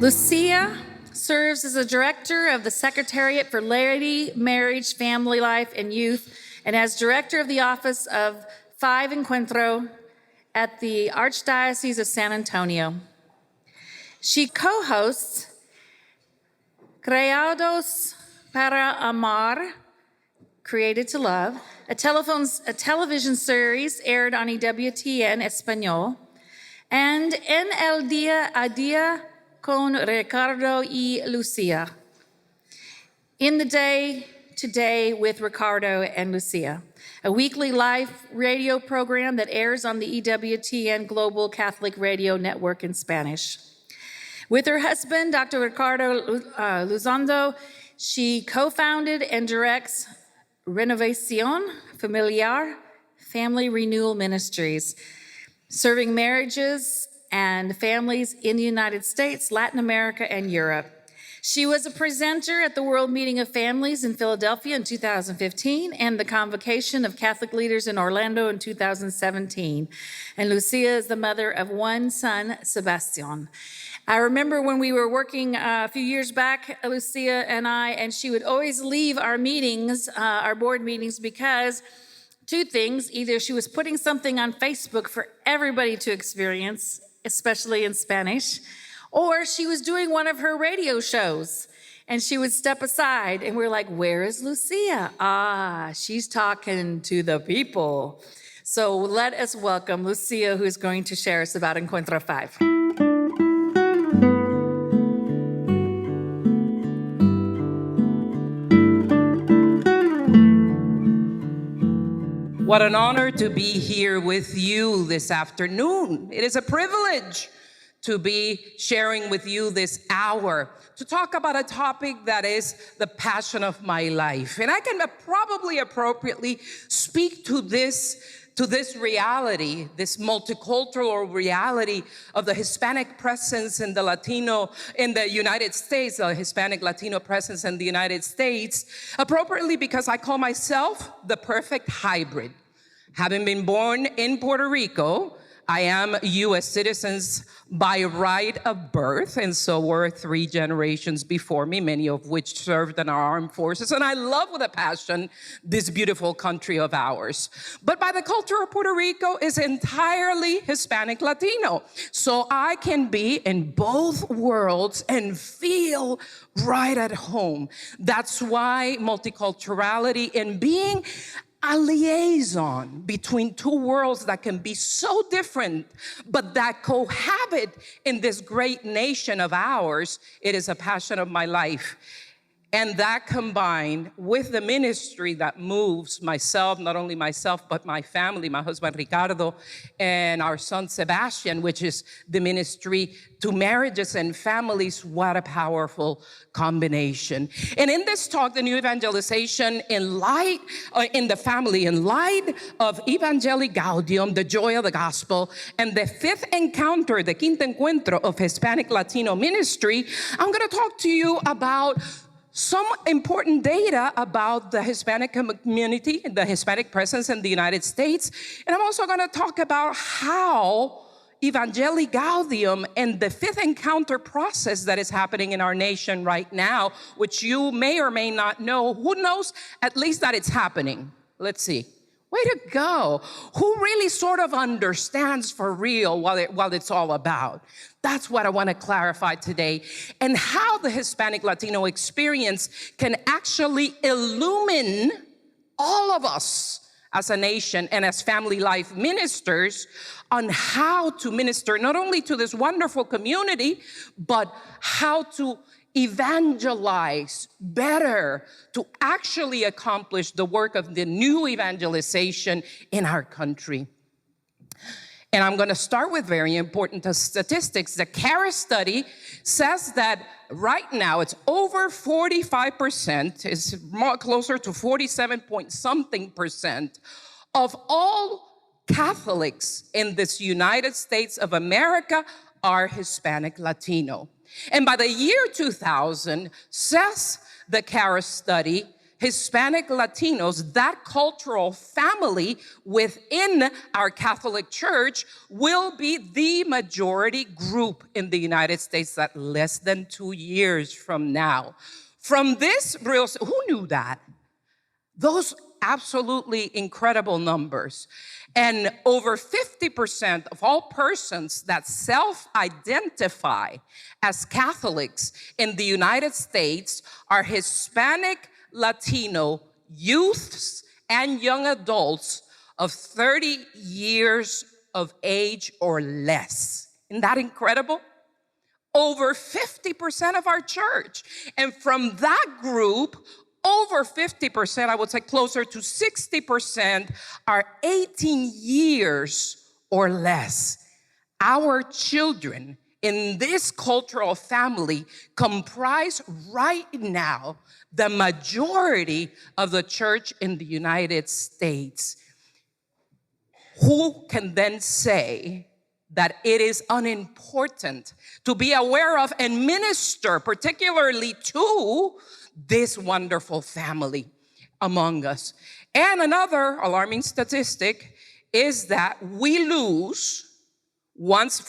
Lucia serves as a director of the Secretariat for Laity, Marriage, Family Life, and Youth, and as director of the Office of 5 Encuentro at the Archdiocese of San Antonio. She co-hosts Creados para Amar, Created to Love, a television series aired on EWTN Español, and En el Día a Día con Ricardo y Lucia, In the Day Today with Ricardo and Lucia, a weekly live radio program that airs on the EWTN Global Catholic Radio Network in Spanish. With her husband, Dr. Ricardo Luzondo, she co-founded and directs Renovación Familiar Family Renewal Ministries, serving marriages and families in the United States, Latin America, and Europe. She was a presenter at the World Meeting of Families in Philadelphia in 2015 and the Convocation of Catholic Leaders in Orlando in 2017. And Lucia is the mother of one son, Sebastian. I remember when we were working a few years back, Lucia and I, and she would always leave our meetings, our board meetings, because two things: either she was putting something on Facebook for everybody to experience, especially in Spanish, or she was doing one of her radio shows, and she would step aside, and we're like, where is Lucia? She's talking to the people. So let us welcome Lucia, who's going to share us about Encuentro 5. What an honor to be here with you this afternoon. It is a privilege to be sharing with you this hour to talk about a topic that is the passion of my life. And I can probably appropriately speak to this reality, this multicultural reality of the Hispanic presence in the United States, the Hispanic Latino presence in the United States, appropriately because I call myself the perfect hybrid. Having been born in Puerto Rico, I am U.S. citizens by right of birth, and so were 3 generations before me, many of which served in our armed forces. And I love with a passion this beautiful country of ours. But by the culture of Puerto Rico is entirely Hispanic Latino. So I can be in both worlds and feel right at home. That's why multiculturality and being a liaison between two worlds that can be so different, but that cohabit in this great nation of ours, it is a passion of my life. And that combined with the ministry that moves myself, not only myself, but my family, my husband Ricardo, and our son Sebastian, which is the ministry to marriages and families. What a powerful combination. And in this talk, the new evangelization in the family, in light of Evangelii Gaudium, the joy of the gospel, and the 5th encounter, the Quinto Encuentro of Hispanic Latino ministry, I'm going to talk to you about some important data about the Hispanic community, the Hispanic presence in the United States. And I'm also going to talk about how Evangelii Gaudium and the 5th encounter process that is happening in our nation right now, which you may or may not know. Who knows? At least that it's happening. Let's see. Way to go. Who really sort of understands for real what it's all about? That's what I want to clarify today. And how the Hispanic Latino experience can actually illumine all of us as a nation and as family life ministers on how to minister not only to this wonderful community, but how to evangelize better to actually accomplish the work of the new evangelization in our country. And I'm going to start with very important statistics. The CARIS study says that right now it's over 45%, it's more closer to 47-point-something% of all Catholics in this United States of America are Hispanic Latino. And by the year 2000, says the CARIS study, Hispanic Latinos, that cultural family within our Catholic Church, will be the majority group in the United States at less than 2 years from now. From this real, who knew that? Those absolutely incredible numbers. And over 50% of all persons that self-identify as Catholics in the United States are Hispanic Latino youths and young adults of 30 years of age or less. Isn't that incredible? Over 50% of our church. And from that group, over 50%, I would say closer to 60%, are 18 years or less. Our children in this cultural family comprise right now the majority of the church in the United States. Who can then say that it is unimportant to be aware of and minister particularly to this wonderful family among us? And another alarming statistic is that we lose, once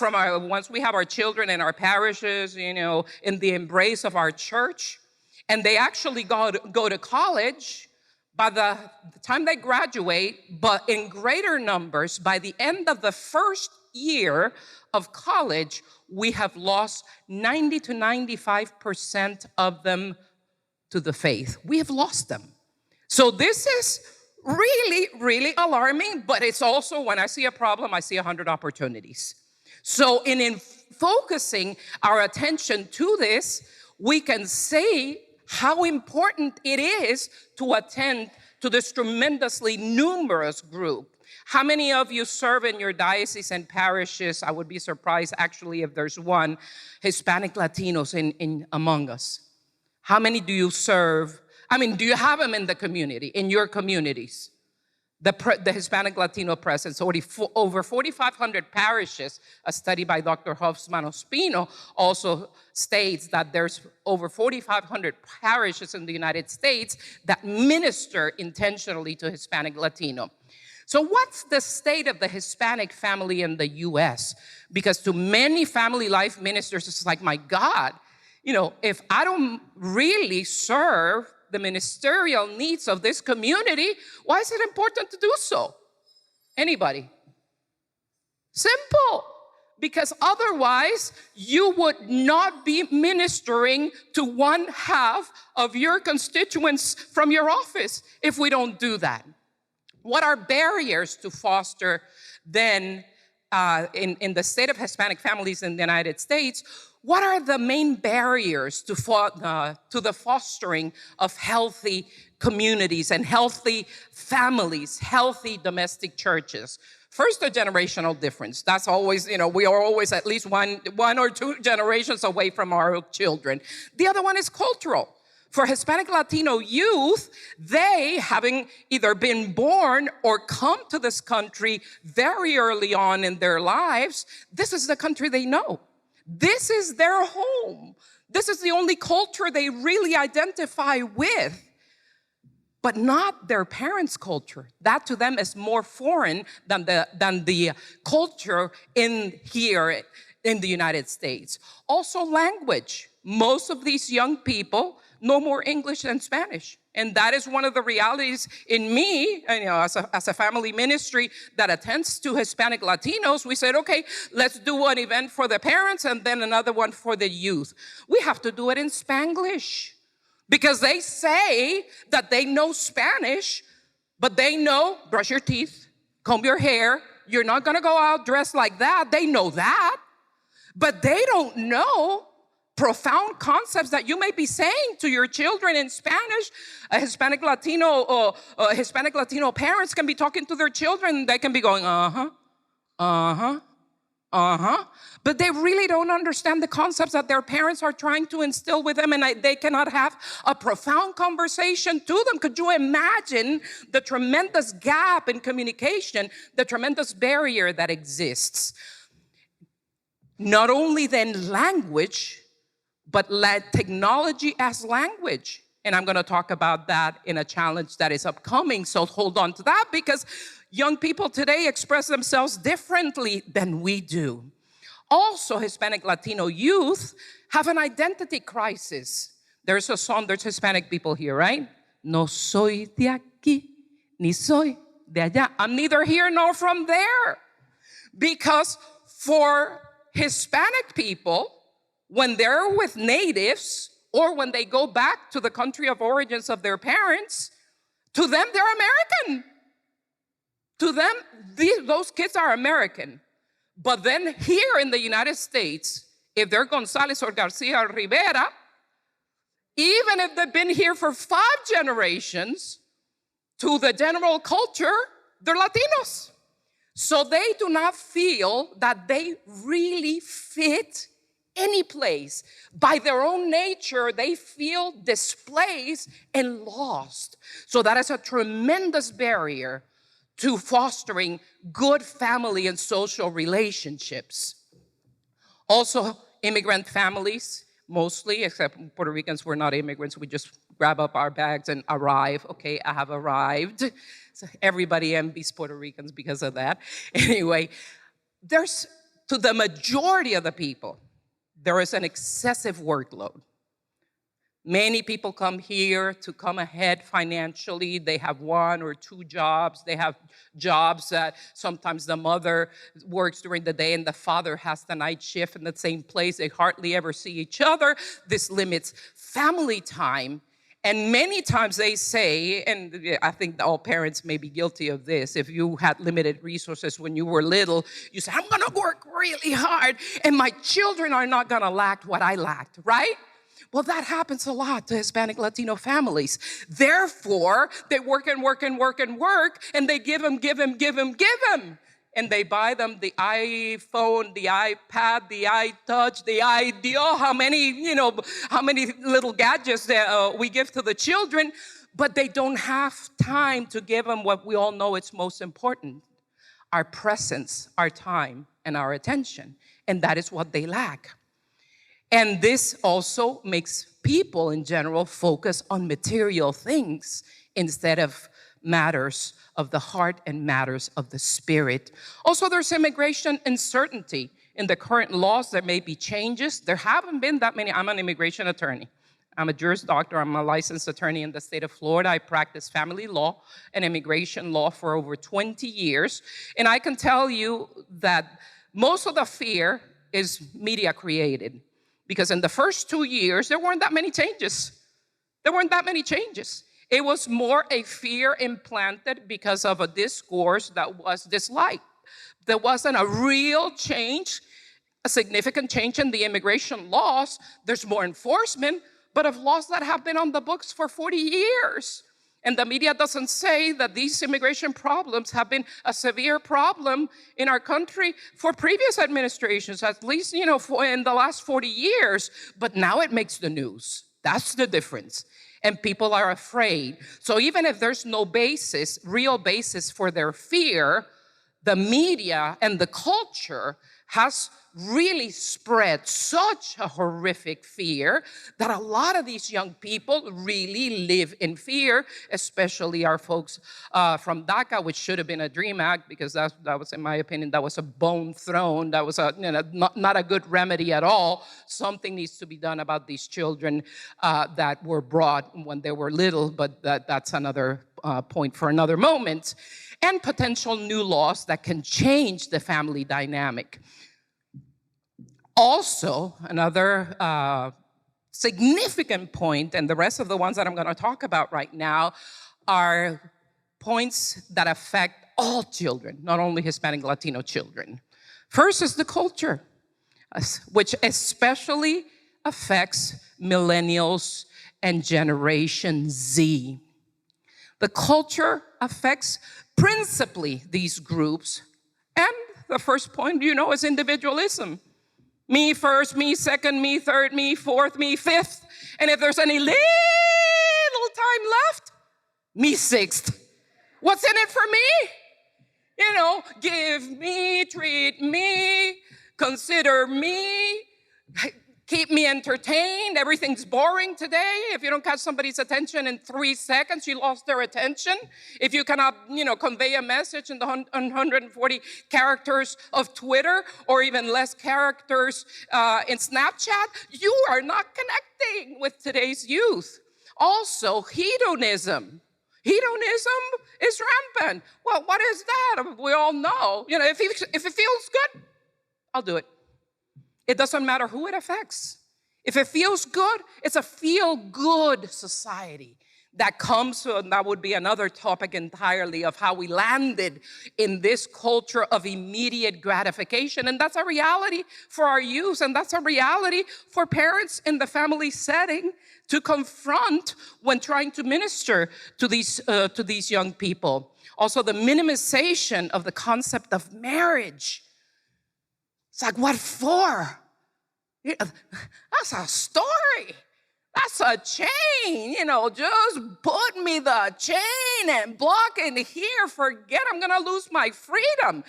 we have our children in our parishes, in the embrace of our church, and they actually go to college, by the time they graduate, but in greater numbers, by the end of the first year of college, we have lost 90 to 95% of them to the faith. We have lost them. So this is really, really alarming, but it's also, when I see a problem, I see 100 opportunities. So in focusing our attention to this, we can say how important it is to attend to this tremendously numerous group. How many of you serve in your diocese and parishes? I would be surprised actually if there's one Hispanic Latinos in among us. How many do you serve? I mean, do you have them in the community, in your communities? The Hispanic Latino presence, over 4,500 parishes. A study by Dr. Hofsman Ospino also states that there's over 4,500 parishes in the United States that minister intentionally to Hispanic Latino. So what's the state of the Hispanic family in the U.S.? Because to many family life ministers, it's like, my God, if I don't really serve the ministerial needs of this community, why is it important to do so? Anybody? Simple. Because otherwise, you would not be ministering to one half of your constituents from your office if we don't do that. What are barriers to foster then in the state of Hispanic families in the United States? What are the main barriers to the fostering of healthy communities and healthy families, healthy domestic churches? First, the generational difference. That's always, we are always at least one or two generations away from our children. The other one is cultural. For Hispanic Latino youth, they, having either been born or come to this country very early on in their lives, this is the country they know. This is their home. This is the only culture they really identify with, but not their parents' culture. That to them is more foreign than the culture here in the United States. Also language. Most of these young people know more English than Spanish. And that is one of the realities in me, as a family ministry that attends to Hispanic Latinos. We said, okay, let's do an event for the parents and then another one for the youth. We have to do it in Spanglish because they say that they know Spanish, but they know brush your teeth, comb your hair. You're not going to go out dressed like that. They know that, but they don't know profound concepts that you may be saying to your children in Spanish. Hispanic Latino parents can be talking to their children. They can be going, but they really don't understand the concepts that their parents are trying to instill with them, and they cannot have a profound conversation to them. Could you imagine the tremendous gap in communication, the tremendous barrier that exists? Not only then language, but technology as language. And I'm going to talk about that in a challenge that is upcoming. So hold on to that, because young people today express themselves differently than we do. Also, Hispanic Latino youth have an identity crisis. There's a song, there's Hispanic people here, right? No soy de aquí, ni soy de allá. I'm neither here nor from there. Because for Hispanic people, when they're with natives, or when they go back to the country of origins of their parents, to them, they're American. To them, those kids are American. But then here in the United States, if they're Gonzalez or Garcia Rivera, even if they've been here for 5 generations, to the general culture, they're Latinos. So they do not feel that they really fit any place. By their own nature, they feel displaced and lost. So that is a tremendous barrier to fostering good family and social relationships. Also, immigrant families, mostly, except Puerto Ricans, we're not immigrants. We just grab up our bags and arrive. Okay, I have arrived. So everybody envies Puerto Ricans because of that. Anyway, to the majority of the people, there is an excessive workload. Many people come here to come ahead financially. They have 1 or 2 jobs. They have jobs that sometimes the mother works during the day and the father has the night shift in the same place. They hardly ever see each other. This limits family time. And many times they say, and I think all parents may be guilty of this, if you had limited resources when you were little, you say, I'm gonna work really hard and my children are not gonna lack what I lacked, right? Well, that happens a lot to Hispanic Latino families. Therefore, they work and work and work and work, and they give them. And they buy them the iPhone, the iPad, the iTouch, the iDeo, how many little gadgets that we give to the children, but they don't have time to give them what we all know is most important, our presence, our time, and our attention. And that is what they lack. And this also makes people in general focus on material things instead of matters of the heart and matters of the spirit. Also, there's immigration uncertainty. In the current laws, there may be changes. There haven't been that many. I'm an immigration attorney. I'm a Juris Doctor. I'm a licensed attorney in the state of Florida. I practice family law and immigration law for over 20 years. And I can tell you that most of the fear is media created. Because in the first 2 years, there weren't that many changes. It was more a fear implanted because of a discourse that was disliked. There wasn't a real change, a significant change in the immigration laws. There's more enforcement, but of laws that have been on the books for 40 years. And the media doesn't say that these immigration problems have been a severe problem in our country for previous administrations, at least, in the last 40 years. But now it makes the news. That's the difference. And people are afraid. So even if there's no real basis for their fear, the media and the culture has really spread such a horrific fear that a lot of these young people really live in fear, especially our folks from DACA, which should have been a DREAM Act, because that was, in my opinion, that was a bone thrown. That was not a good remedy at all. Something needs to be done about these children that were brought when they were little, but that's another point for another moment. And potential new laws that can change the family dynamic. Also, another significant point, and the rest of the ones that I'm going to talk about right now, are points that affect all children, not only Hispanic Latino children. First is the culture, which especially affects millennials and Generation Z. The culture affects principally these groups, and the first point, is individualism. Me first, me second, me third, me fourth, me fifth. And if there's any little time left, me sixth. What's in it for me? Give me, treat me, consider me. keep me entertained. Everything's boring today. If you don't catch somebody's attention in 3 seconds, you lost their attention. If you cannot, convey a message in the 140 characters of Twitter or even less characters in Snapchat, you are not connecting with today's youth. Also, hedonism. Hedonism is rampant. Well, what is that? We all know. If it feels good, I'll do it. It doesn't matter who it affects. If it feels good, it's a feel-good society that comes, and that would be another topic entirely of how we landed in this culture of immediate gratification. And that's a reality for our youth, and that's a reality for parents in the family setting to confront when trying to minister to these young people. Also, the minimization of the concept of marriage. It's like, what for? That's a story. That's a chain. Just put me the chain and block it here. Forget I'm going to lose my freedom.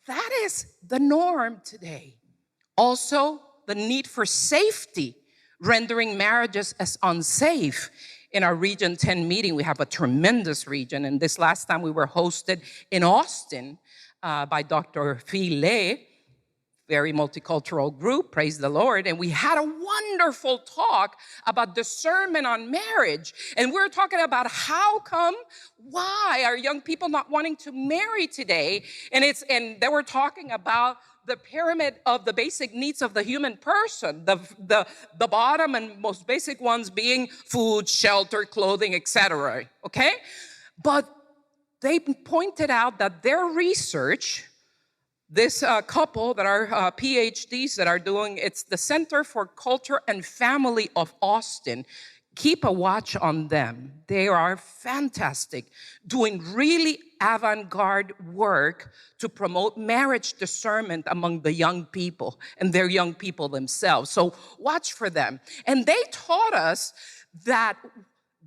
That is the norm today. Also, the need for safety, rendering marriages as unsafe. In our Region 10 meeting, we have a tremendous region. And this last time we were hosted in Austin by Dr. File, very multicultural group, praise the Lord. And we had a wonderful talk about discernment on marriage. And we're talking about why are young people not wanting to marry today? And they were talking about the pyramid of the basic needs of the human person, the bottom and most basic ones being food, shelter, clothing, etc. Okay? But they pointed out that their research, this couple that are PhDs that are doing, it's the Center for Culture and Family of Austin. Keep a watch on them. They are fantastic, doing really avant-garde work to promote marriage discernment among the young people and their young people themselves. So watch for them. And they taught us that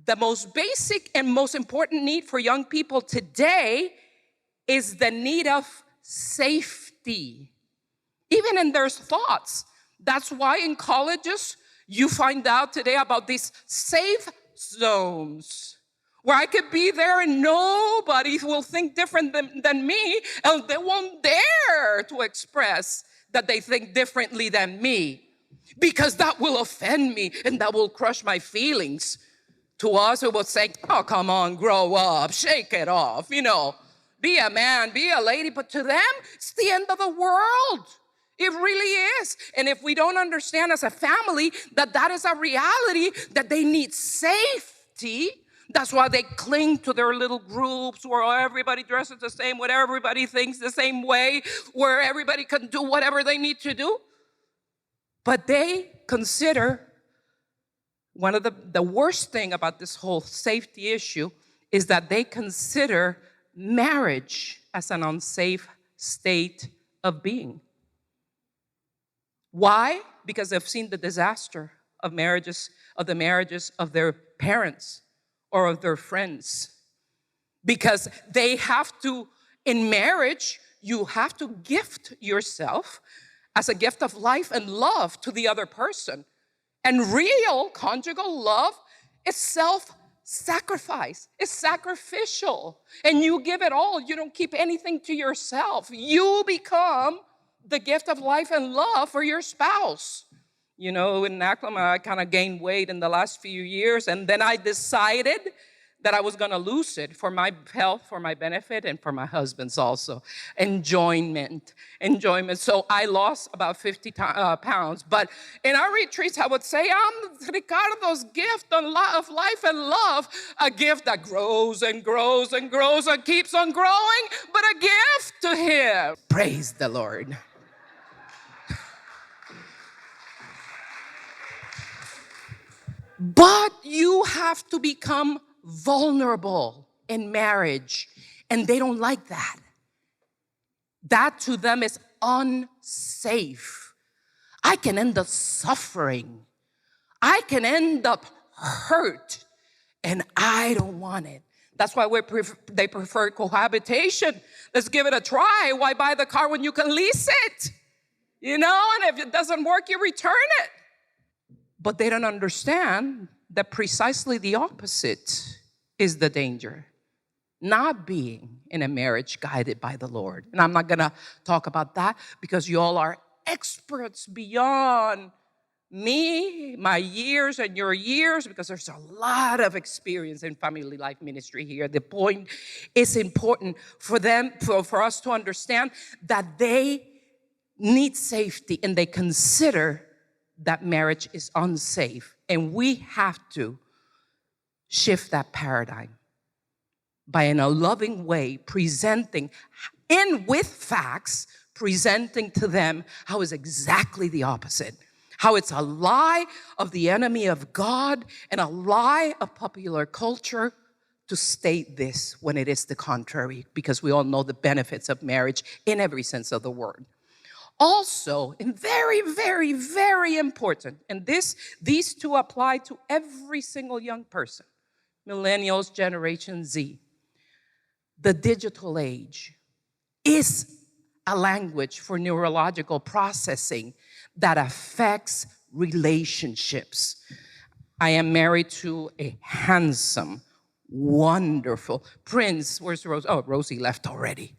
the most basic and most important need for young people today is the need of safety, even in their thoughts. That's why in colleges, you find out today about these safe zones where I could be there and nobody will think different than me, and they won't dare to express that they think differently than me because that will offend me and that will crush my feelings. To us, it would say, oh, come on, grow up, shake it off, be a man, be a lady. But to them, it's the end of the world. It really is. And if we don't understand as a family that is a reality, that they need safety, that's why they cling to their little groups where everybody dresses the same, where everybody thinks the same way, where everybody can do whatever they need to do. But they consider one of the worst thing about this whole safety issue is that they consider marriage as an unsafe state of being. Why? Because they've seen the disaster of the marriages of their parents or of their friends. Because they have to, in marriage, you have to gift yourself as a gift of life and love to the other person. And real conjugal love is self-sacrifice. It's sacrificial. And you give it all. You don't keep anything to yourself. You become the gift of life and love for your spouse. In NACFLM, I kind of gained weight in the last few years, and then I decided that I was going to lose it for my health, for my benefit, and for my husband's also. Enjoyment. So I lost about 50 pounds. But in our retreats, I would say, I'm Ricardo's gift of life and love, a gift that grows and grows and grows and keeps on growing, but a gift to him. Praise the Lord. But you have to become vulnerable in marriage, and they don't like that. That to them is unsafe. I can end up suffering. I can end up hurt, and I don't want it. That's why they prefer cohabitation. Let's give it a try. Why buy the car when you can lease it? And if it doesn't work, you return it. But they don't understand that precisely the opposite is the danger. Not being in a marriage guided by the Lord. And I'm not going to talk about that because you all are experts beyond me, my years and your years, because there's a lot of experience in family life ministry here. The point is important for them, for us to understand that they need safety and they consider that marriage is unsafe. And we have to shift that paradigm by, in a loving way, presenting, and with facts, presenting to them how it's exactly the opposite. How it's a lie of the enemy of God and a lie of popular culture to state this when it is the contrary, because we all know the benefits of marriage in every sense of the word. Also, and very, very, very important, and these two apply to every single young person, millennials, Generation Z. The digital age is a language for neurological processing that affects relationships. I am married to a handsome, wonderful prince. Where's Rose? Oh, Rosie left already.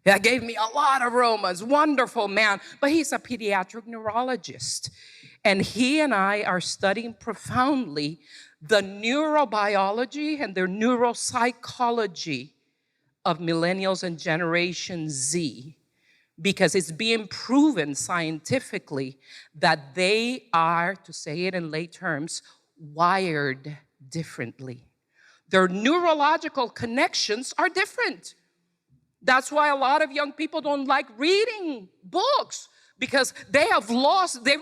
That gave me a lot of aromas. Wonderful man. But he's a pediatric neurologist. And he and I are studying profoundly the neurobiology and the neuropsychology of millennials and Generation Z, because it's being proven scientifically that they are, to say it in lay terms, wired differently. Their neurological connections are different. That's why a lot of young people don't like reading books, because they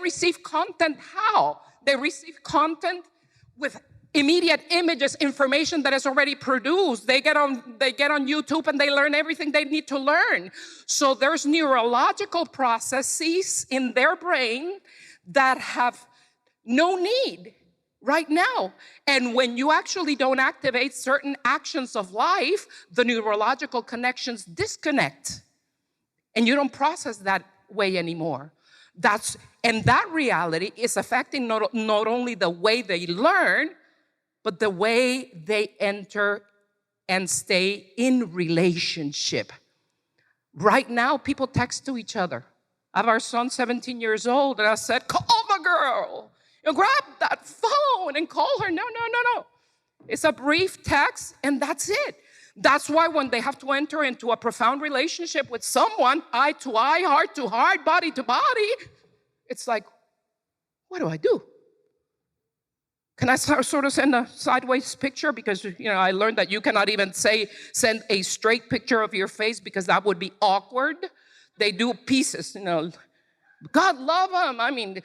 receive content how? They receive content with immediate images, information that is already produced. They get on YouTube and they learn everything they need to learn. So there's neurological processes in their brain that have no need right now. And when you actually don't activate certain actions of life, the neurological connections disconnect. And you don't process that way anymore. And that reality is affecting not only the way they learn, but the way they enter and stay in relationship. Right now, people text to each other. I have our son, 17 years old, and I said, call the girl. Grab that phone and call her. No. It's a brief text, and that's it. That's why when they have to enter into a profound relationship with someone, eye to eye, heart to heart, body to body, it's like, what do I do? Can I sort of send a sideways picture? Because, I learned that you cannot even send a straight picture of your face because that would be awkward. They do pieces, God love them. I mean,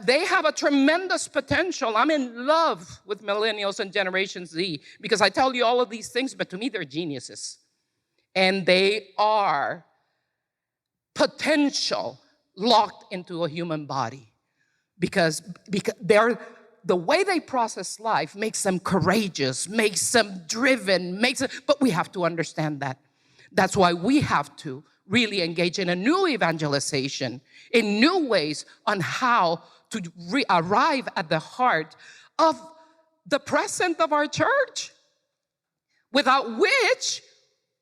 they have a tremendous potential. I'm in love with millennials and Generation Z because I tell you all of these things, but to me, they're geniuses. And they are potential locked into a human body because the way they process life makes them courageous, makes them driven, but we have to understand that. That's why we have to really engage in a new evangelization, in new ways on how to arrive at the heart of the present of our church, without which,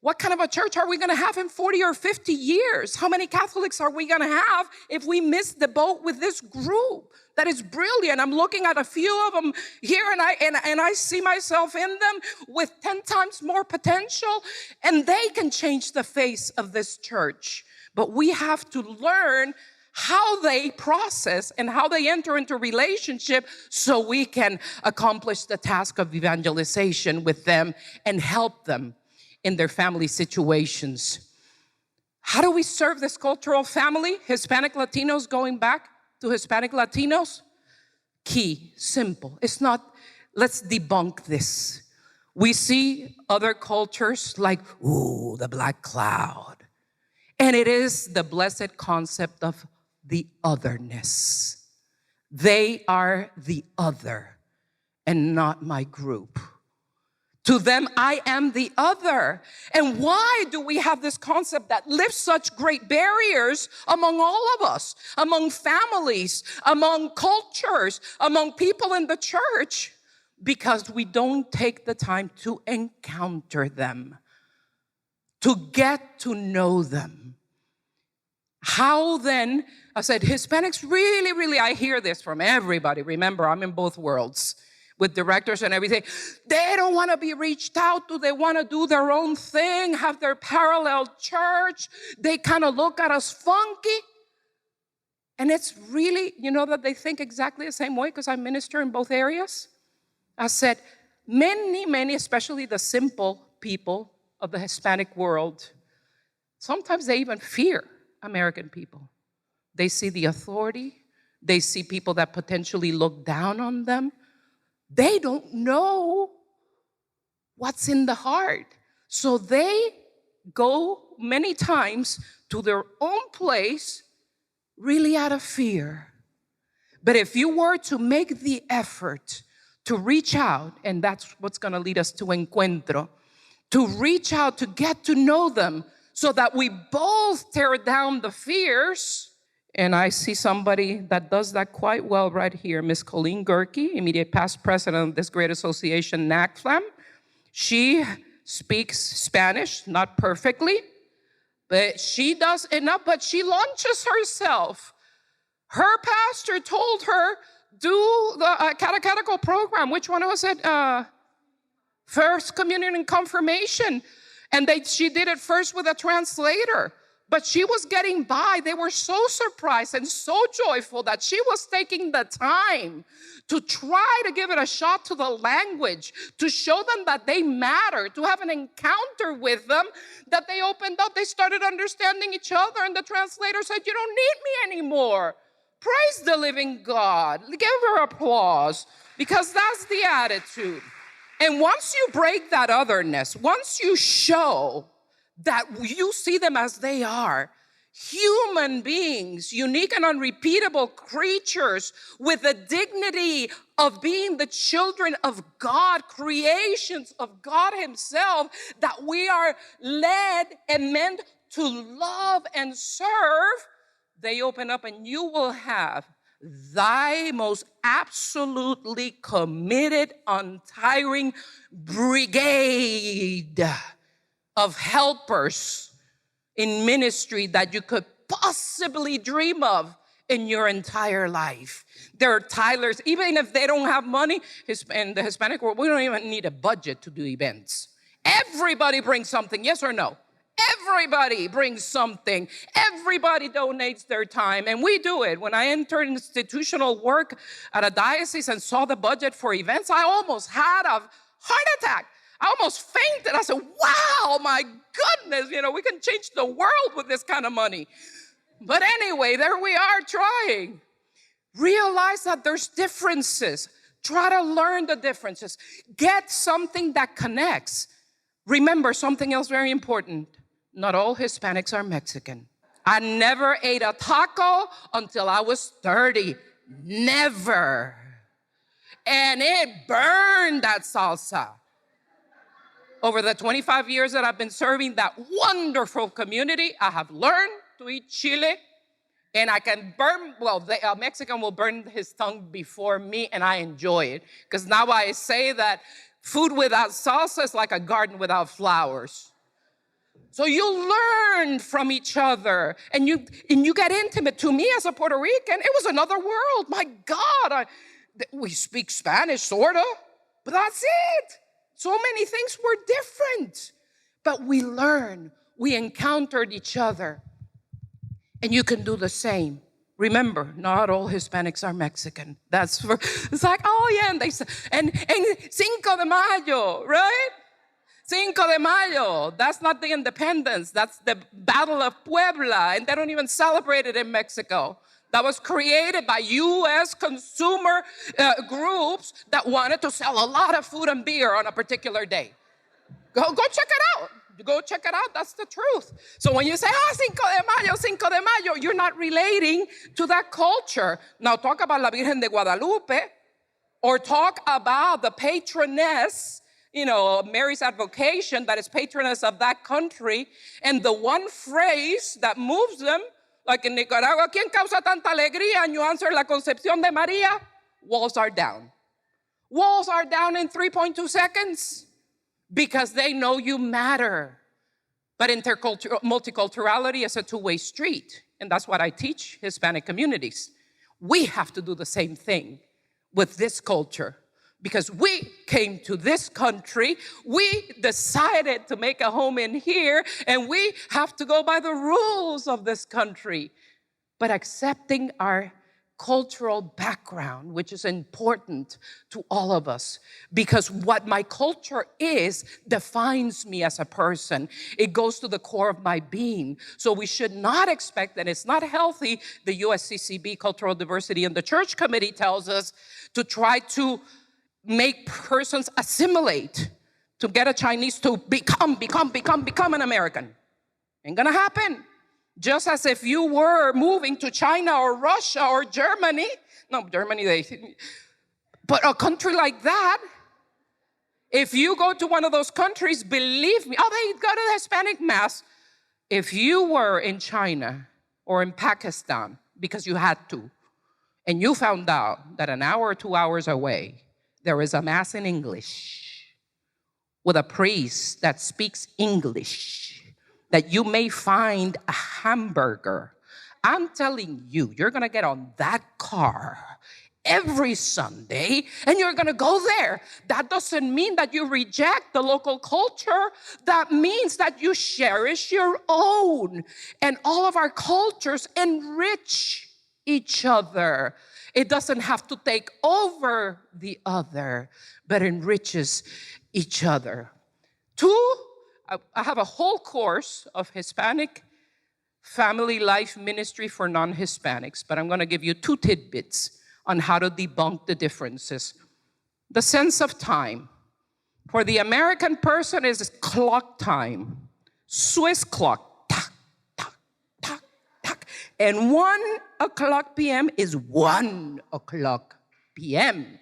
what kind of a church are we going to have in 40 or 50 years? How many Catholics are we going to have if we miss the boat with this group that is brilliant? I'm looking at a few of them here, and I see myself in them with 10 times more potential, and they can change the face of this church. But we have to learn how they process and how they enter into relationship so we can accomplish the task of evangelization with them and help them in their family situations. How do we serve this cultural family? Hispanic Latinos, going back to Hispanic Latinos? Key, simple. It's not, let's debunk this. We see other cultures like, ooh, the black cloud. And it is the blessed concept of the otherness. They are the other and not my group. To them, I am the other. And why do we have this concept that lifts such great barriers among all of us, among families, among cultures, among people in the church? Because we don't take the time to encounter them, to get to know them. How then, I said, Hispanics really, I hear this from everybody. Remember, I'm in both worlds with directors and everything. They don't want to be reached out to. They want to do their own thing, have their parallel church. They kind of look at us funky. And it's really, you know that they think exactly the same way because I minister in both areas? I said, many, especially the simple people of the Hispanic world, sometimes they even fear American people. They see the authority. They see people that potentially look down on them. They don't know what's in the heart. So they go many times to their own place really out of fear. But if you were to make the effort to reach out, and that's what's going to lead us to Encuentro, to reach out, to get to know them so that we both tear down the fears. And I see somebody that does that quite well right here, Miss Colleen Gerke, immediate past president of this great association, NACFLM. She speaks Spanish, not perfectly, but she does enough, but she launches herself. Her pastor told her, do the catechetical program. Which one was it? First Communion and Confirmation. And she did it first with a translator. But she was getting by. They were so surprised and so joyful that she was taking the time to try to give it a shot to the language, to show them that they matter, to have an encounter with them, that they opened up, they started understanding each other, and the translator said, you don't need me anymore. Praise the living God. Give her applause, because that's the attitude. And once you break that otherness, once you show that you see them as they are, human beings, unique and unrepeatable creatures with the dignity of being the children of God, creations of God Himself, that we are led and meant to love and serve, they open up and you will have thy most absolutely committed, untiring brigade of helpers in ministry that you could possibly dream of in your entire life. There are Tylers, even if they don't have money, in the Hispanic world, we don't even need a budget to do events. Everybody brings something, yes or no? Everybody brings something. Everybody donates their time, and we do it. When I entered institutional work at a diocese and saw the budget for events, I almost had a heart attack. I almost fainted. I said, wow, my goodness, we can change the world with this kind of money. But anyway, there we are trying. Realize that there's differences. Try to learn the differences. Get something that connects. Remember something else very important. Not all Hispanics are Mexican. I never ate a taco until I was 30. Never. And it burned, that salsa. Over the 25 years that I've been serving that wonderful community, I have learned to eat chile, and I can burn, a Mexican will burn his tongue before me, and I enjoy it. Because now I say that food without salsa is like a garden without flowers. So you learn from each other, and you get intimate. To me, as a Puerto Rican, it was another world. My God, we speak Spanish, sort of, but that's it. So many things were different, but we learned, we encountered each other, and you can do the same. Remember, not all Hispanics are Mexican. It's like, oh yeah, and they say, and Cinco de Mayo, right? Cinco de Mayo, that's not the independence, that's the Battle of Puebla, and they don't even celebrate it in Mexico. That was created by U.S. consumer groups that wanted to sell a lot of food and beer on a particular day. Go check it out. Go check it out. That's the truth. So when you say, Cinco de Mayo, you're not relating to that culture. Now talk about La Virgen de Guadalupe, or talk about the patroness Mary's Advocation that is patroness of that country, and the one phrase that moves them, like in Nicaragua, ¿quién causa tanta alegría? And you answer, La Concepción de María. Walls are down. Walls are down in 3.2 seconds because they know you matter. But multiculturality is a two-way street, and that's what I teach Hispanic communities. We have to do the same thing with this culture because we came to this country, we decided to make a home in here, and we have to go by the rules of this country. But accepting our cultural background, which is important to all of us, because what my culture is defines me as a person. It goes to the core of my being. So we should not expect, and it's not healthy, the USCCB, Cultural Diversity in the Church Committee tells us, to try to make persons assimilate, to get a Chinese to become an American. Ain't gonna happen. Just as if you were moving to China or Russia or Germany, but a country like that, if you go to one of those countries, believe me, they go to the Hispanic Mass. If you were in China or in Pakistan because you had to, and you found out that an hour or 2 hours away, there is a Mass in English with a priest that speaks English, that you may find a hamburger. I'm telling you, you're gonna get on that car every Sunday and you're gonna go there. That doesn't mean that you reject the local culture. That means that you cherish your own. And all of our cultures enrich each other. It doesn't have to take over the other, but enriches each other. I have a whole course of Hispanic family life ministry for non-Hispanics, but I'm going to give you 2 tidbits on how to debunk the differences. The sense of time. For the American person is clock time. Swiss clock, tak, tak, tak, tak. And 1 o'clock p.m. is 1 o'clock p.m.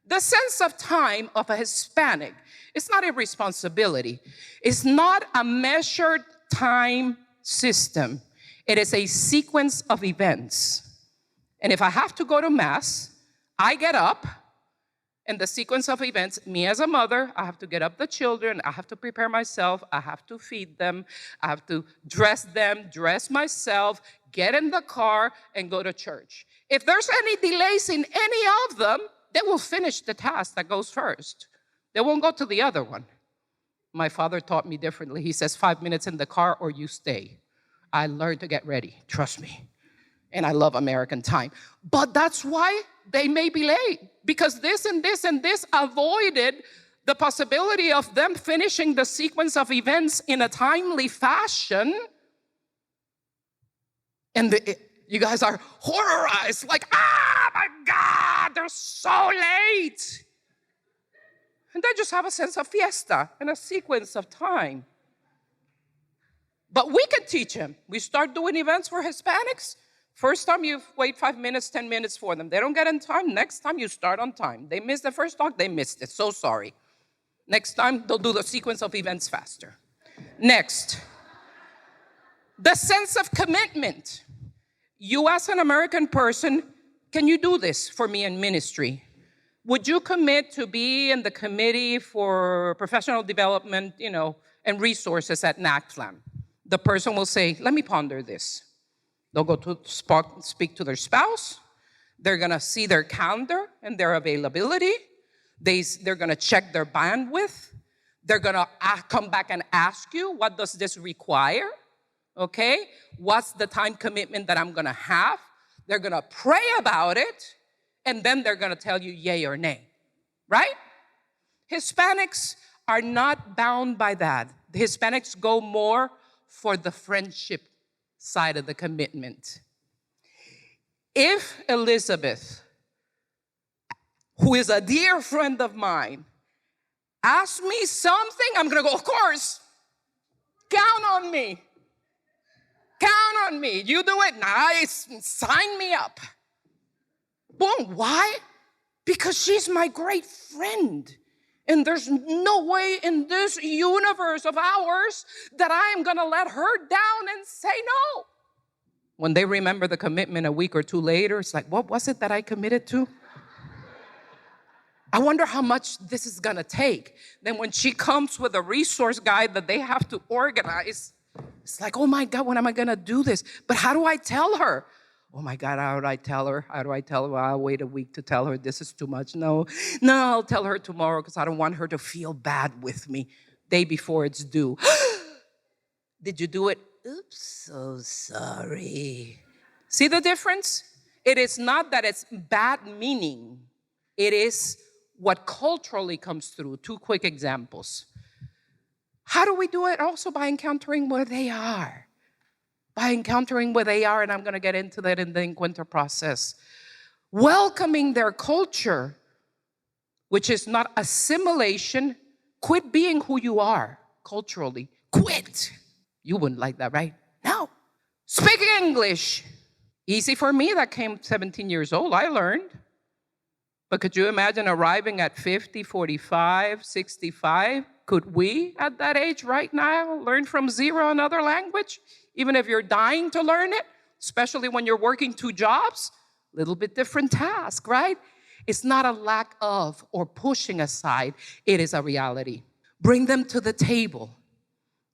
The sense of time of a Hispanic, it's not a responsibility. It's not a measured time system. It is a sequence of events. And if I have to go to Mass, I get up, and the sequence of events, me as a mother, I have to get up the children, I have to prepare myself, I have to feed them, I have to dress them, dress myself, get in the car, and go to church. If there's any delays in any of them, they will finish the task that goes first. They won't go to the other one. My father taught me differently. He says 5 minutes in the car or you stay. I learned to get ready, trust me. And I love American time. But that's why they may be late, because this and this and this avoided the possibility of them finishing the sequence of events in a timely fashion. And you guys are horrorized, like, my God, they're so late. And they just have a sense of fiesta and a sequence of time. But we can teach them. We start doing events for Hispanics. First time you wait 5 minutes, 10 minutes for them. They don't get in time. Next time you start on time. They missed the first talk, they missed it. So sorry. Next time they'll do the sequence of events faster. Next, the sense of commitment. You as an American person, can you do this for me in ministry? Would you commit to be in the committee for professional development, and resources at NACFLM? The person will say, let me ponder this. They'll go to speak to their spouse. They're gonna see their calendar and their availability. They're gonna check their bandwidth. They're gonna come back and ask you, what does this require? Okay, what's the time commitment that I'm gonna have? They're gonna pray about it, and then they're gonna tell you yay or nay, right? Hispanics are not bound by that. The Hispanics go more for the friendship side of the commitment. If Elizabeth, who is a dear friend of mine, asks me something, I'm gonna go, of course, count on me. Count on me. You do it, nice, sign me up. Boom, why? Because she's my great friend. And there's no way in this universe of ours that I am going to let her down and say no. When they remember the commitment a week or two later, it's like, what was it that I committed to? I wonder how much this is going to take. Then when she comes with a resource guide that they have to organize, it's like, oh my God, when am I going to do this? But how do I tell her? Oh my God, how do I tell her? How do I tell her? Well, I'll wait a week to tell her this is too much. No, I'll tell her tomorrow because I don't want her to feel bad with me. Day before it's due. Did you do it? Oops, so sorry. See the difference? It is not that it's bad meaning. It is what culturally comes through. Two quick examples. How do we do it? Also by encountering where they are. By encountering where they are, and I'm going to get into that in the Encuentro process. Welcoming their culture, which is not assimilation. Quit being who you are culturally. Quit. You wouldn't like that, right? No. Speaking English. Easy for me that came 17 years old. I learned. But could you imagine arriving at 50, 45, 65? Could we, at that age right now, learn from zero another language? Even if you're dying to learn it, especially when you're working 2 jobs? Little bit different task, right? It's not a lack of or pushing aside. It is a reality. Bring them to the table,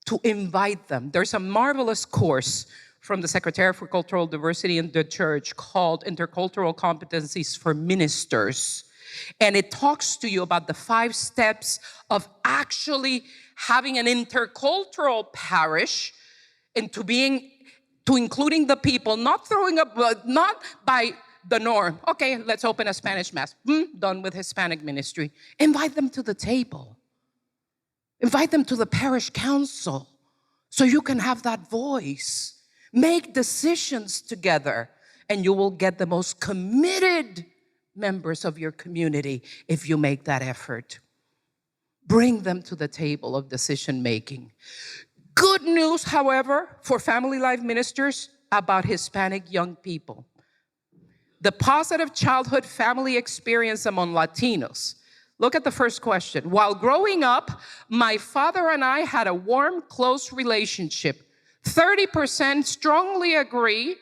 to invite them. There's a marvelous course from the Secretariat for Cultural Diversity in the Church called Intercultural Competencies for Ministers. And it talks to you about the 5 steps of actually having an intercultural parish and to including the people, not by the norm. Okay, let's open a Spanish mass. Done with Hispanic ministry. Invite them to the table. Invite them to the parish council so you can have that voice. Make decisions together, and you will get the most committed members of your community if you make that effort. Bring them to the table of decision making. Good news, however, for family life ministers about Hispanic young people. The positive childhood family experience among Latinos. Look at the first question. While growing up, my father and I had a warm, close relationship. 30% strongly agree,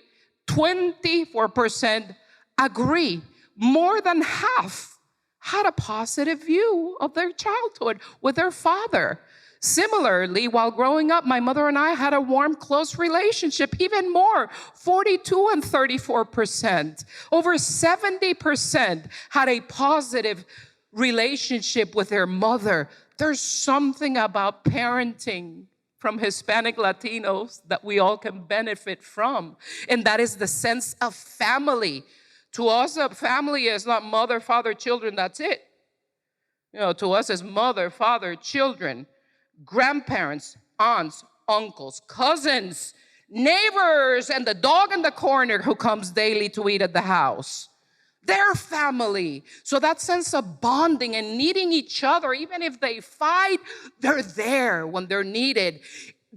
24% agree. More than half had a positive view of their childhood with their father. Similarly, while growing up, my mother and I had a warm, close relationship, even more, 42 and 34%. Over 70% had a positive relationship with their mother. There's something about parenting from Hispanic Latinos that we all can benefit from. And that is the sense of family. To us, a family is not mother, father, children, that's it. To us, it's mother, father, children, grandparents, aunts, uncles, cousins, neighbors, and the dog in the corner who comes daily to eat at the house. Their family. So that sense of bonding and needing each other, even if they fight, they're there when they're needed.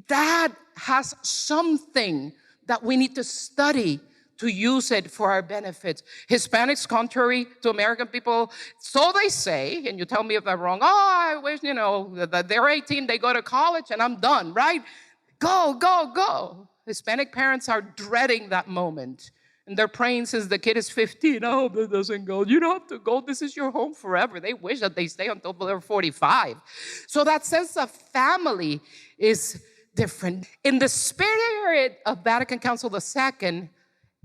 That has something that we need to study to use it for our benefits. Hispanics, contrary to American people, so they say, and you tell me if I'm wrong, I wish, they're 18, they go to college, and I'm done, right? Go, go, go. Hispanic parents are dreading that moment. And they're praying since the kid is 15. I hope it doesn't go. You don't have to go. This is your home forever. They wish that they stay until they're 45. So that sense of family is different. In the spirit of Vatican Council II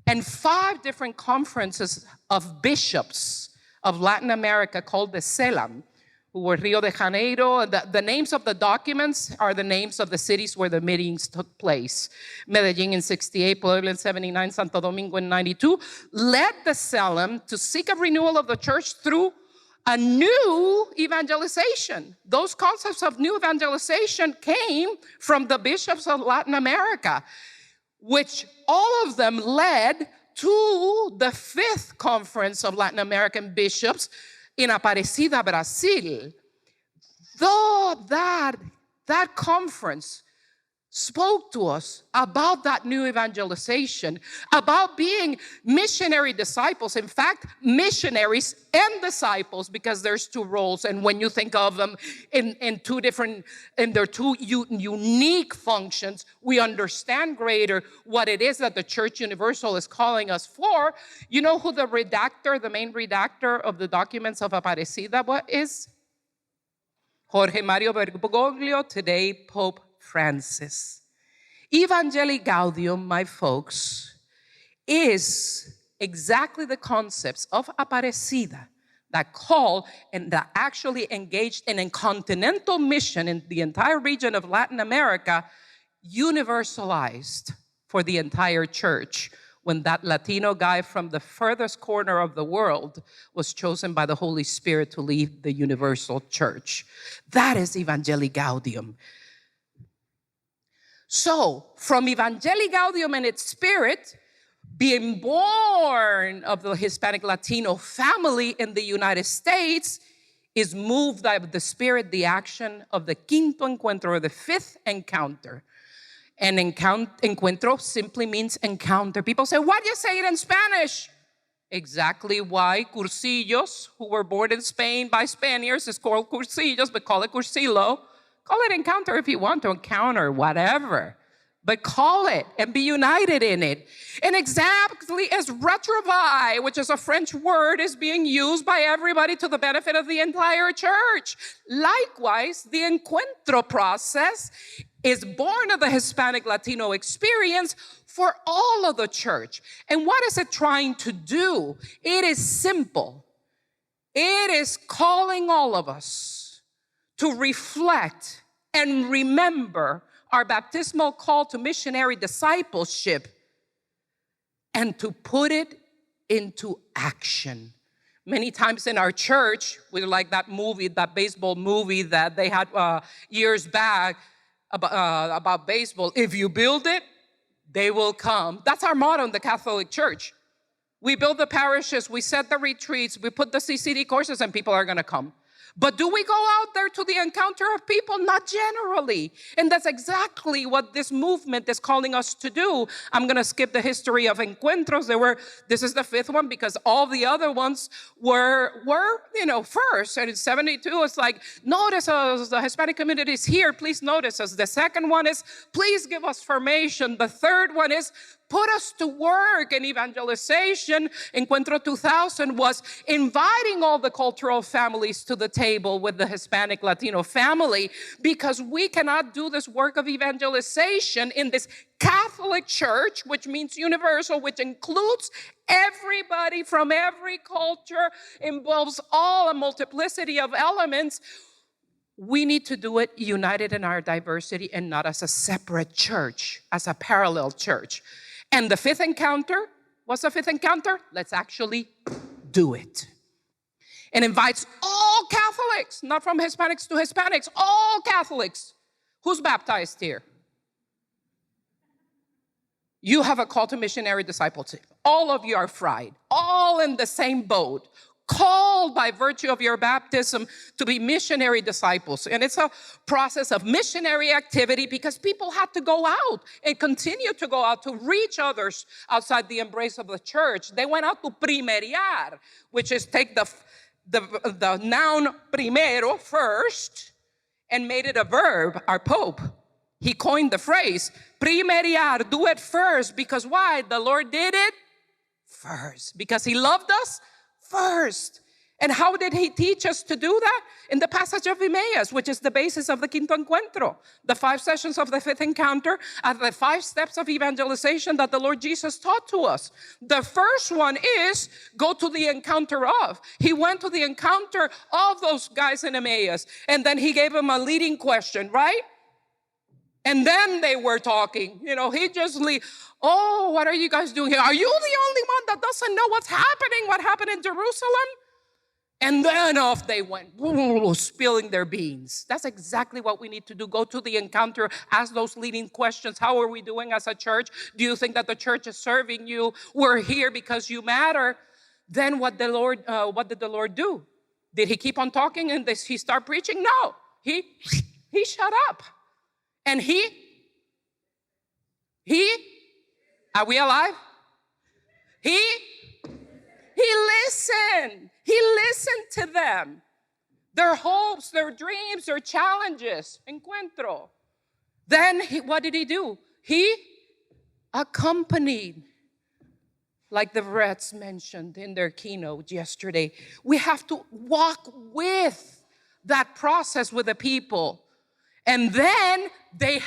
and 5 different conferences of bishops of Latin America called the CELAM, who were Rio de Janeiro. The names of the documents are the names of the cities where the meetings took place. Medellin in 68, Puebla in 79, Santo Domingo in 92, led the CELAM to seek a renewal of the church through a new evangelization. Those concepts of new evangelization came from the bishops of Latin America, which all of them led to the 5th conference of Latin American bishops in Aparecida, Brazil. Though that conference spoke to us about that new evangelization, about being missionary disciples. In fact, missionaries and disciples, because there's two roles. And when you think of them in their two unique functions, we understand greater what it is that the Church Universal is calling us for. You know who the main redactor of the documents of Aparecida is? Jorge Mario Bergoglio, today Pope Francis. Evangelii Gaudium, my folks, is exactly the concepts of Aparecida that call and that actually engaged in a continental mission in the entire region of Latin America, universalized for the entire church when that Latino guy from the furthest corner of the world was chosen by the Holy Spirit to lead the universal church. That is Evangelii Gaudium. So, from Evangelii Gaudium and its spirit, being born of the Hispanic Latino family in the United States, is moved by the spirit, the action of the Quinto Encuentro, or the fifth encounter. And Encuentro simply means encounter. People say, why do you say it in Spanish? Exactly why cursillos, who were born in Spain by Spaniards, is called cursillos, but call it cursillo. Call it encounter if you want to encounter, whatever. But call it and be united in it. And exactly as retrovaille, which is a French word, is being used by everybody to the benefit of the entire church. Likewise, the Encuentro process is born of the Hispanic Latino experience for all of the church. And what is it trying to do? It is simple. It is calling all of us to reflect and remember our baptismal call to missionary discipleship and to put it into action. Many times in our church, we're like that baseball movie that they had years back about baseball. If you build it, they will come. That's our motto in the Catholic Church. We build the parishes, we set the retreats, we put the CCD courses, and people are going to come. But do we go out there to the encounter of people? Not generally. And that's exactly what this movement is calling us to do. I'm going to skip the history of encuentros. This is the fifth one because all the other ones were first. And in 72, it's like, notice us, the Hispanic community is here. Please notice us. The second one is, please give us formation. The third one is, put us to work. In evangelization, Encuentro 2000 was inviting all the cultural families to the table with the Hispanic Latino family, because we cannot do this work of evangelization in this Catholic church, which means universal, which includes everybody from every culture, involves all a multiplicity of elements. We need to do it united in our diversity and not as a separate church, as a parallel church. And the fifth encounter, what's the fifth encounter? Let's actually do it. And invites all Catholics, not from Hispanics to Hispanics, all Catholics. Who's baptized here? You have a call to missionary discipleship. All of you are fried, all in the same boat, called by virtue of your baptism to be missionary disciples. And it's a process of missionary activity because people had to go out and continue to go out to reach others outside the embrace of the church. They went out to primeriar, which is take the noun primero, first, and made it a verb. Our Pope, he coined the phrase, primeriar, do it first. Because why? The Lord did it first. Because he loved us first. And how did he teach us to do that? In the passage of Emmaus, which is the basis of the Quinto Encuentro. The 5 sessions of the fifth encounter are the 5 steps of evangelization that the Lord Jesus taught to us. The first one is go to the encounter of. He went to the encounter of those guys in Emmaus, and then he gave them a leading question, right? And then they were talking. He just what are you guys doing here? Are you the only one that doesn't know what's happening? What happened in Jerusalem? And then off they went, spilling their beans. That's exactly what we need to do. Go to the encounter, ask those leading questions. How are we doing as a church? Do you think that the church is serving you? We're here because you matter. Then what did the Lord do? Did he keep on talking and he start preaching? No, he shut up. And he Are we alive? He listened. He listened to them. Their hopes, their dreams, their challenges. Encuentro. Then what did he do? He accompanied. Like the Reds mentioned in their keynote yesterday. We have to walk with that process with the people. And then they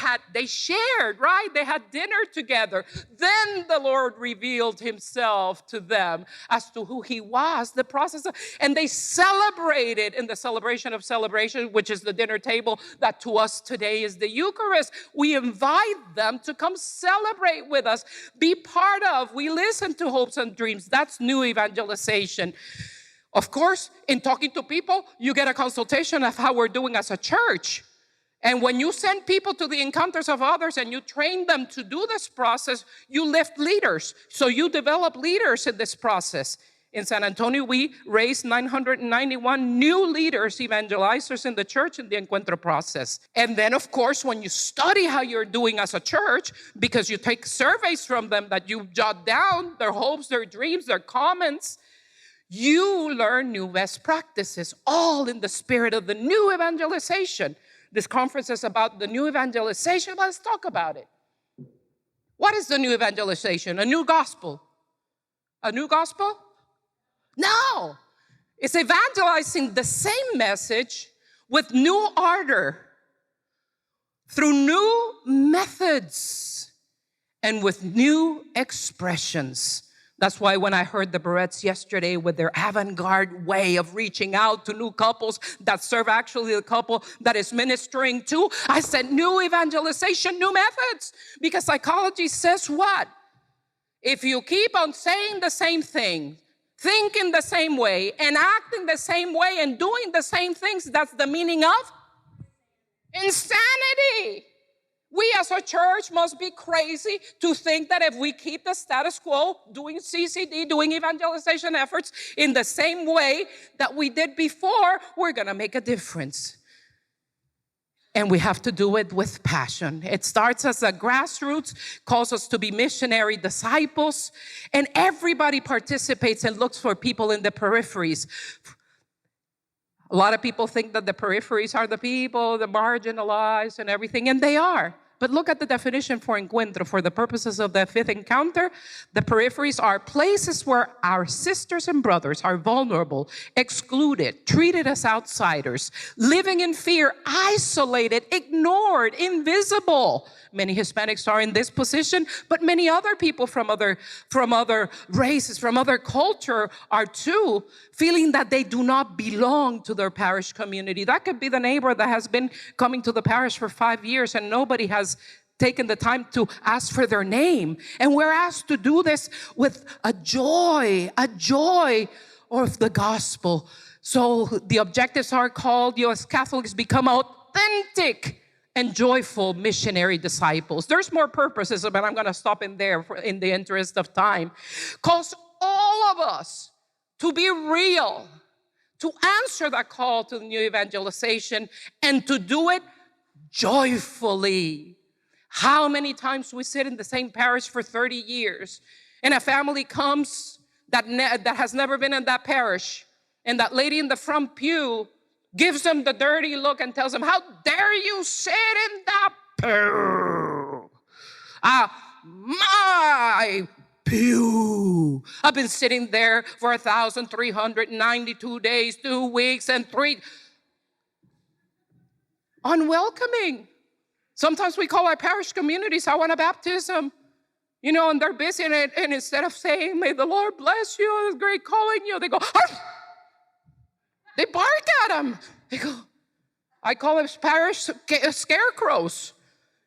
shared, right? They had dinner together. Then the Lord revealed himself to them as to who he was, the process. And they celebrated in the celebration of celebration, which is the dinner table that to us today is the Eucharist. We invite them to come celebrate with us, be part of. We listen to hopes and dreams. That's new evangelization. Of course, in talking to people, you get a consultation of how we're doing as a church. And when you send people to the encounters of others and you train them to do this process, you lift leaders. So you develop leaders in this process. In San Antonio, we raised 991 new leaders, evangelizers in the church in the Encuentro process. And then, of course, when you study how you're doing as a church, because you take surveys from them that you jot down, their hopes, their dreams, their comments, you learn new best practices, all in the spirit of the new evangelization. This conference is about the new evangelization. Let's talk about it. What is the new evangelization? A new gospel? A new gospel? No. It's evangelizing the same message with new ardor, through new methods, and with new expressions. That's why when I heard the Barretts yesterday with their avant-garde way of reaching out to new couples that serve actually the couple that is ministering to, I said new evangelization, new methods. Because psychology says what? If you keep on saying the same thing, thinking the same way, and acting the same way, and doing the same things, that's the meaning of insanity. We as a church must be crazy to think that if we keep the status quo, doing CCD, doing evangelization efforts in the same way that we did before, we're going to make a difference. And we have to do it with passion. It starts as a grassroots, calls us to be missionary disciples, and everybody participates and looks for people in the peripheries. A lot of people think that the peripheries are the people, the marginalized and everything, and they are. But look at the definition for Encuentro. For the purposes of the fifth encounter, the peripheries are places where our sisters and brothers are vulnerable, excluded, treated as outsiders, living in fear, isolated, ignored, invisible. Many Hispanics are in this position, but many other people from other races, from other culture are too, feeling that they do not belong to their parish community. That could be the neighbor that has been coming to the parish for 5 years and nobody has taken the time to ask for their name. And we're asked to do this with a joy of the gospel. So the objectives are called, you as Catholics become authentic and joyful missionary disciples. There's more purposes, but I'm going to stop in there in the interest of time. Calls all of us to be real, to answer that call to the new evangelization, and to do it joyfully. How many times we sit in the same parish for 30 years, and a family comes that has never been in that parish, and that lady in the front pew gives them the dirty look and tells them, how dare you sit in that pew? My pew. I've been sitting there for 1,392 days, 2 weeks, and 3. Unwelcoming. Sometimes we call our parish communities, I want a baptism. You know, and they're busy, and instead of saying, may the Lord bless you, it's great calling you, they go, arf! They bark at them. They go, I call them parish scarecrows.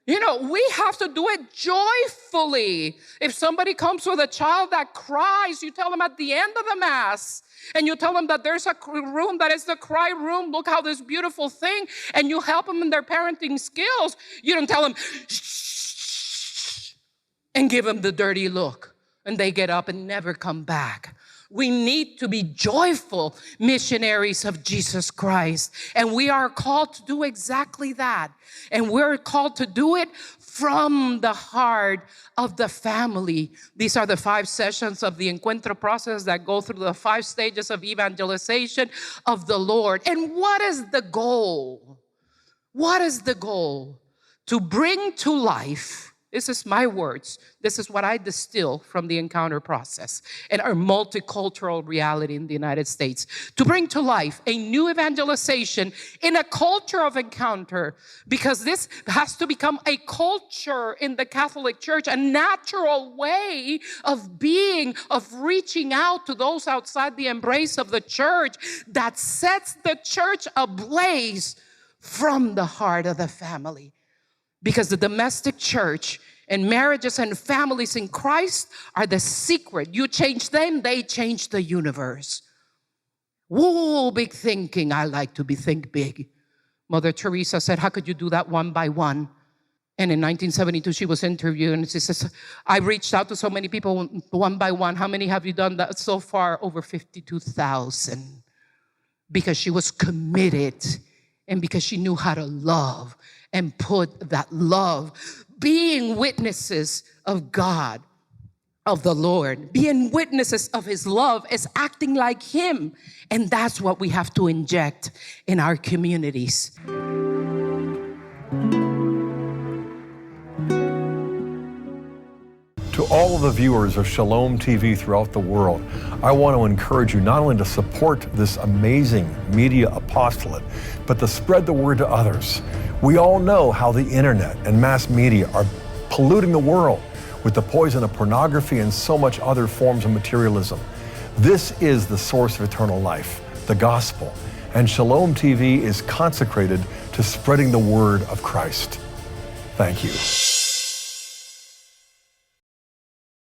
You know, we have to do it joyfully. If somebody comes with a child that cries, you tell them at the end of the Mass, and you tell them that there's a room that is the cry room. Look how this beautiful thing, and you help them in their parenting skills. You don't tell them, shh, and give them the dirty look, and they get up and never come back. We need to be joyful missionaries of Jesus Christ. And we are called to do exactly that. And we're called to do it from the heart of the family. These are the 5 sessions of the Encuentro process that go through the 5 stages of evangelization of the Lord. And what is the goal? What is the goal? To bring to life, this is my words, this is what I distill from the Encounter process and our multicultural reality in the United States. To bring to life a new evangelization in a culture of encounter, because this has to become a culture in the Catholic Church, a natural way of being, of reaching out to those outside the embrace of the church that sets the church ablaze from the heart of the family. Because the domestic church and marriages and families in Christ are the secret. You change them, they change the universe. Whoa, big thinking. I like to think big. Mother Teresa said, how could you do that one by one? And in 1972, she was interviewed and she says, I reached out to so many people one by one. How many have you done that so far? Over 52,000. Because she was committed and because she knew how to love and put that love, being witnesses of God, of the Lord, being witnesses of His love is acting like Him. And that's what we have to inject in our communities. To all of the viewers of Shalom TV throughout the world, I want to encourage you not only to support this amazing media apostolate, but to spread the word to others. We all know how the internet and mass media are polluting the world with the poison of pornography and so much other forms of materialism. This is the source of eternal life, the gospel, and Shalom TV is consecrated to spreading the word of Christ. Thank you.